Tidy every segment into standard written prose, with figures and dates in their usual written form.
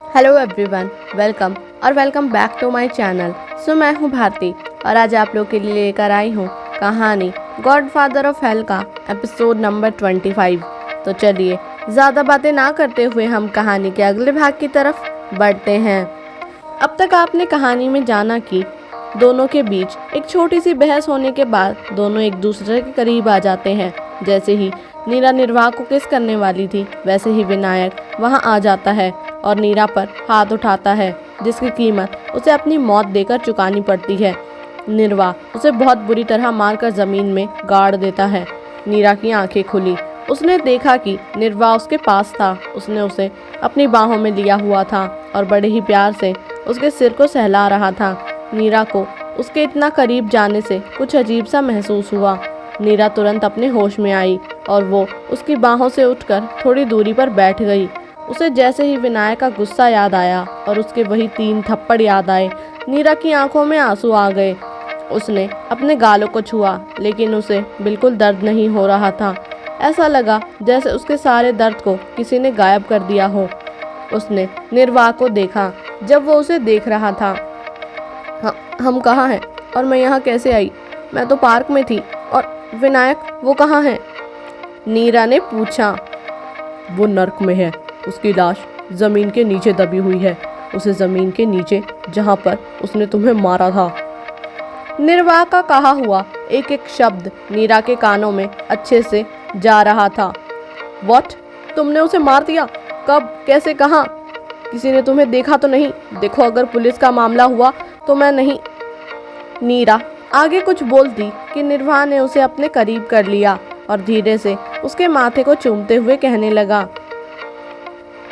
Hello everyone, welcome back to my channel. मैं हूँ भारती और आज आप लोग के लिए लेकर आई हूँ कहानी गॉडफादर ऑफ हेल का एपिसोड नंबर 25। तो चलिए ज़्यादा बातें ना करते हुए हम कहानी के अगले भाग की तरफ बढ़ते हैं। अब तक आपने कहानी में जाना कि दोनों के बीच एक छोटी सी बहस होने के बाद दोनों एक दूसरे के करीब आ जाते हैं। जैसे ही नीरा निर्वाह को किस करने वाली थी, वैसे ही विनायक वहां आ जाता है और नीरा पर हाथ उठाता है, जिसकी कीमत उसे अपनी मौत देकर चुकानी पड़ती है। निर्वाह उसे बहुत बुरी तरह मारकर जमीन में गाड़ देता है। नीरा की आंखें खुली। उसने देखा कि निर्वाह उसके पास था। उसने उसे अपनी बाहों में लिया हुआ था और बड़े ही प्यार से उसके सिर को सहला रहा था। नीरा को उसके इतना करीब जाने से कुछ अजीब सा महसूस हुआ। नीरा तुरंत अपने होश में आई और वो उसकी बाहों से उठकर थोड़ी दूरी पर बैठ गई। उसे जैसे ही विनायक का गुस्सा याद आया और उसके वही 3 थप्पड़ याद आए, नीरा की आंखों में आंसू आ गए। उसने अपने गालों को छुआ, लेकिन उसे बिल्कुल दर्द नहीं हो रहा था। ऐसा लगा जैसे उसके सारे दर्द को किसी ने गायब कर दिया हो। उसने निर्वाह को देखा जब वो उसे देख रहा था। हम कहाँ हैं और मैं यहाँ कैसे आई? मैं तो पार्क में थी। और विनायक वो कहाँ है? नीरा ने पूछा। वो नर्क में है। उसकी लाश जमीन के नीचे दबी हुई है। उसे जमीन के नीचे, जहाँ पर उसने तुम्हें मारा था। निर्वाह का कहा हुआ एक एक शब्द नीरा के कानों में अच्छे से जा रहा था। व्हाट? तुमने उसे मार दिया? कब, कैसे, कहाँ? किसी ने तुम्हें देखा तो नहीं? देखो, अगर पुलिस का मामला हुआ तो मैं नहीं। नीरा आगे कुछ बोलती कि निर्वाह ने उसे अपने करीब कर लिया और धीरे से उसके माथे को चूमते हुए कहने लगा,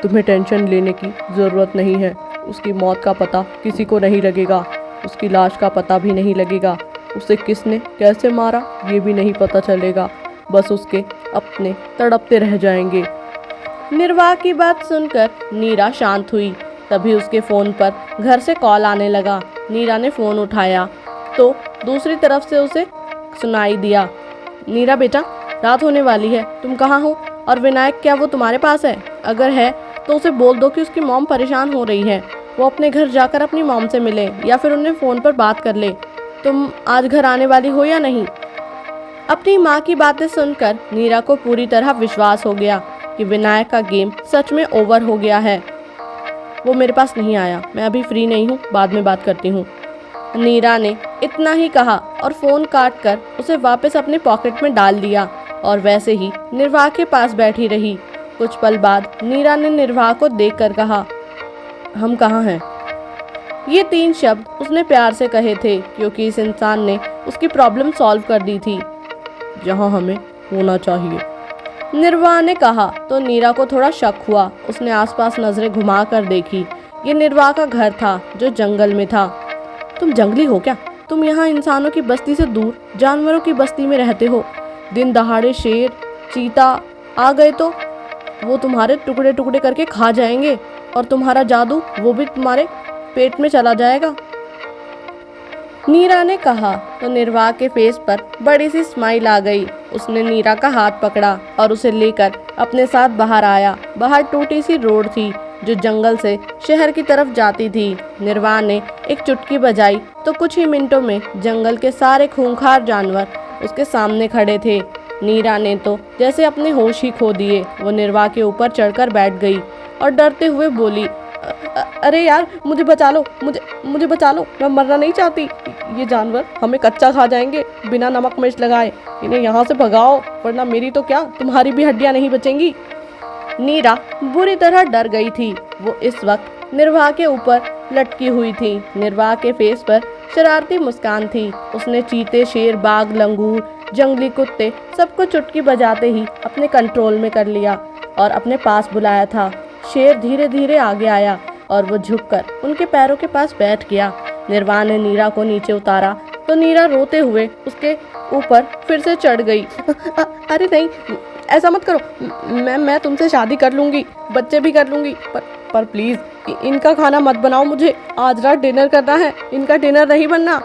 तुम्हें टेंशन लेने की ज़रूरत नहीं है। उसकी मौत का पता किसी को नहीं लगेगा। उसकी लाश का पता भी नहीं लगेगा। उसे किसने कैसे मारा ये भी नहीं पता चलेगा। बस उसके अपने तड़पते रह जाएंगे। निर्वाह की बात सुनकर नीरा शांत हुई। तभी उसके फ़ोन पर घर से कॉल आने लगा। नीरा ने फ़ोन उठाया तो दूसरी तरफ से उसे सुनाई दिया, नीरा बेटा, रात होने वाली है, तुम कहाँ हो? और विनायक, क्या वो तुम्हारे पास है? अगर है तो उसे बोल दो कि उसकी मॉम परेशान हो रही है। वो अपने घर जाकर अपनी मॉम से मिले या फिर उन्हें फ़ोन पर बात कर ले। तुम आज घर आने वाली हो या नहीं? अपनी माँ की बातें सुनकर नीरा को पूरी तरह विश्वास हो गया कि विनायक का गेम सच में ओवर हो गया है। वो मेरे पास नहीं आया, मैं अभी फ्री नहीं हूँ, बाद में बात करती हूँ। नीरा ने इतना ही कहा और फ़ोन काट कर उसे वापस अपने पॉकेट में डाल दिया और वैसे ही निर्वाह के पास बैठी रही। कुछ पल बाद नीरा ने निर्वाह को देखकर कहा, हम कहाँ हैं? ये 3 शब्द उसने प्यार से कहे थे क्योंकि इस इंसान ने उसकी प्रॉब्लम सॉल्व कर दी थी। जहाँ हमें होना चाहिए, निर्वाह ने कहा तो नीरा को थोड़ा शक हुआ। उसने आसपास नजरें घुमा कर देखी। ये निर्वाह का घर था जो जंगल में था। तुम जंगली हो क्या? तुम यहाँ इंसानों की बस्ती से दूर जानवरों की बस्ती में रहते हो। दिन दहाड़े शेर, चीता आ गए तो वो तुम्हारे टुकड़े टुकड़े करके खा जाएंगे और तुम्हारा जादू वो भी तुम्हारे पेट में चला जाएगा। नीरा ने कहा तो निर्वाह के फेस पर बड़ी सी स्माइल आ गई। उसने नीरा का हाथ पकड़ा और उसे लेकर अपने साथ बाहर आया। बाहर टूटी सी रोड थी जो जंगल से शहर की तरफ जाती थी। निर्वाह ने एक चुटकी बजाई तो कुछ ही मिनटों में जंगल के सारे खूंखार जानवर उसके सामने खड़े थे। नीरा ने तो जैसे अपने होश ही खो दिए। वो निर्वाह के ऊपर चढ़कर बैठ गई और डरते हुए बोली, अरे यार, मुझे बचा लो, मुझे बचा लो, मैं मरना नहीं चाहती। ये जानवर हमें कच्चा खा जाएंगे बिना नमक मिर्च लगाए। इन्हें यहाँ से भगाओ, वरना मेरी तो क्या, तुम्हारी भी हड्डियाँ नहीं बचेंगी। नीरा बुरी तरह डर गई थी। वो इस वक्त निर्वाह के ऊपर लटकी हुई थी। निर्वाह के फेस पर शरारती मुस्कान थी। उसने चीते, शेर, बाघ, लंगूर, जंगली कुत्ते सबको चुटकी बजाते ही अपने कंट्रोल में कर लिया और अपने पास बुलाया था। शेर धीरे धीरे आगे आया और वो झुककर उनके पैरों के पास बैठ गया। निर्वाह ने नीरा को नीचे उतारा तो नीरा रोते हुए उसके ऊपर फिर से चढ़ गई। अरे नहीं, ऐसा मत करो। मैं तुमसे शादी कर लूँगी, बच्चे भी कर लूँगी, पर प्लीज़ इनका खाना मत बनाओ। मुझे आज रात डिनर करना है, इनका डिनर नहीं बनना।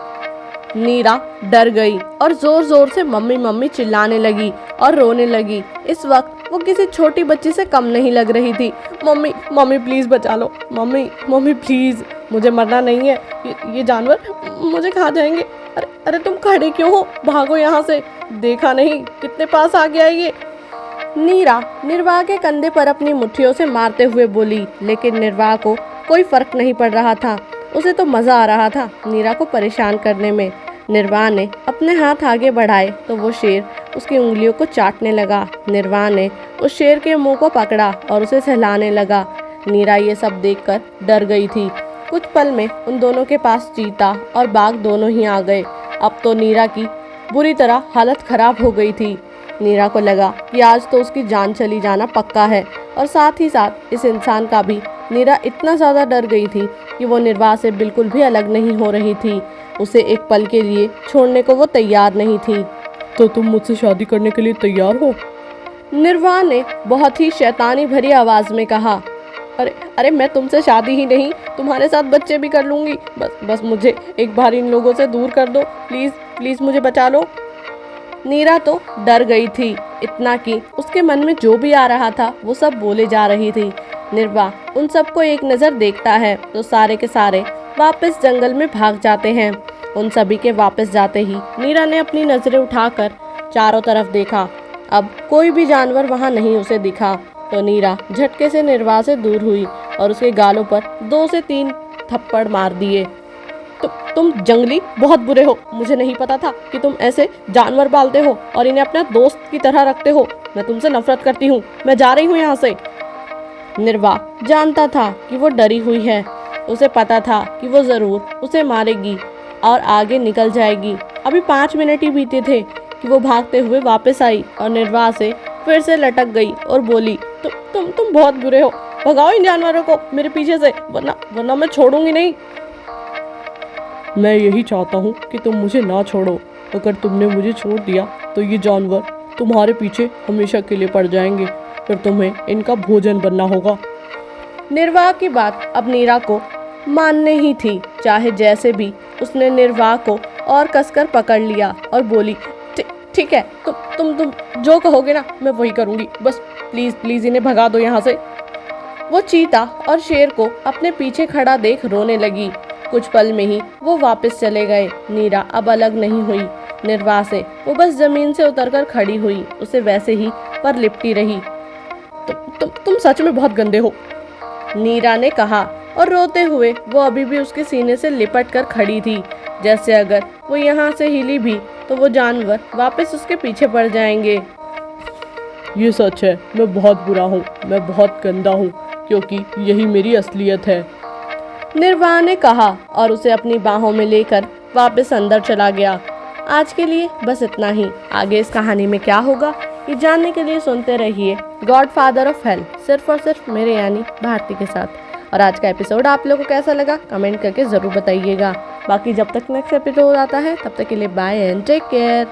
नीरा डर गई और जोर जोर से मम्मी मम्मी चिल्लाने लगी और रोने लगी। इस वक्त वो किसी छोटी बच्ची से कम नहीं लग रही थी। मम्मी मम्मी प्लीज़ बचा लो, मम्मी मम्मी प्लीज़, मुझे मरना नहीं है, ये जानवर मुझे खा जाएंगे। अरे अरे तुम खड़े क्यों हो, भागो यहाँ से, देखा नहीं कितने पास आ गया ये। नीरा निर्वाह के कंधे पर अपनी मुट्ठियों से मारते हुए बोली, लेकिन निर्वाह को कोई फर्क नहीं पड़ रहा था। उसे तो मज़ा आ रहा था नीरा को परेशान करने में। निर्वाह ने अपने हाथ आगे बढ़ाए तो वो शेर उसकी उंगलियों को चाटने लगा। निर्वाह ने उस शेर के मुंह को पकड़ा और उसे सहलाने लगा। नीरा ये सब देखकर डर गई थी। कुछ पल में उन दोनों के पास चीता और बाघ दोनों ही आ गए। अब तो नीरा की बुरी तरह हालत खराब हो गई थी। नीरा को लगा कि आज तो उसकी जान चली जाना पक्का है, और साथ ही साथ इस इंसान का भी। नीरा इतना ज़्यादा डर गई थी कि वो निर्वाह से बिल्कुल भी अलग नहीं हो रही थी। उसे एक पल के लिए छोड़ने को वो तैयार नहीं थी। तो तुम मुझसे शादी करने के लिए तैयार हो? निर्वाह ने बहुत ही शैतानी भरी आवाज़ में कहा। अरे अरे मैं तुमसे शादी ही नहीं, तुम्हारे साथ बच्चे भी कर लूँगी। बस मुझे एक बार इन लोगों से दूर कर दो, प्लीज़ प्लीज़ मुझे बचा लो। नीरा तो डर गई थी, इतना कि उसके मन में जो भी आ रहा था वो सब बोले जा रही थी। निर्वाह उन सबको एक नज़र देखता है तो सारे के सारे वापस जंगल में भाग जाते हैं। उन सभी के वापस जाते ही नीरा ने अपनी नज़रें उठाकर चारों तरफ देखा। अब कोई भी जानवर वहाँ नहीं उसे दिखा तो नीरा झटके से निर्वाह से दूर हुई और उसके गालों पर 2 से 3 थप्पड़ मार दिए। तुम जंगली बहुत बुरे हो, मुझे नहीं पता था कि तुम ऐसे जानवर पालते हो और इन्हें अपना दोस्त की तरह रखते हो। मैं तुमसे नफरत करती हूँ, मैं जा रही हूँ यहाँ से। निर्वाह जानता था कि वो डरी हुई है। उसे पता था कि वो ज़रूर उसे मारेगी और आगे निकल जाएगी। अभी 5 मिनट ही बीते थे कि वो भागते हुए वापस आई और निर्वाह से फिर से लटक गई और बोली, तुम बहुत बुरे हो, भगाओ इन जानवरों को मेरे पीछे से, वरना मैं छोड़ूंगी नहीं। मैं यही चाहता हूँ कि तुम मुझे ना छोड़ो। अगर तुमने मुझे छोड़ दिया तो ये जानवर तुम्हारे पीछे हमेशा के लिए पड़ जाएंगे, फिर तुम्हें इनका भोजन बनना होगा। निर्वाह की बात अब नीरा को मानने ही थी। चाहे जैसे भी उसने निर्वाह को और कसकर पकड़ लिया और बोली, ठीक है, तुम जो कहोगे ना मैं वही करूँगी, बस प्लीज़ इन्हें भगा दो यहाँ से। वो चीता और शेर को अपने पीछे खड़ा देख रोने लगी। कुछ पल में ही वो वापस चले गए। नीरा अब अलग नहीं हुई निर्वाह से, वो बस जमीन से उतरकर खड़ी हुई, उसे वैसे ही पर लिपटी रही। तुम सच में बहुत गंदे हो, नीरा ने कहा, और रोते हुए वो अभी भी उसके सीने से लिपट कर खड़ी थी, जैसे अगर वो यहाँ से हिली भी तो वो जानवर वापस उसके पीछे पड़ जाएंगे। ये सच है, मैं बहुत बुरा हूँ, मैं बहुत गंदा हूँ, क्योंकि यही मेरी असलियत है, निर्वाह ने कहा और उसे अपनी बाहों में लेकर वापस अंदर चला गया। आज के लिए बस इतना ही। आगे इस कहानी में क्या होगा ये जानने के लिए सुनते रहिए गॉडफादर ऑफ हेल, सिर्फ और सिर्फ मेरे यानी भारती के साथ। और आज का एपिसोड आप लोगों को कैसा लगा कमेंट करके ज़रूर बताइएगा। बाकी जब तक नेक्स्ट एपिसोड आता है तब तक के लिए बाय एंड टेक केयर।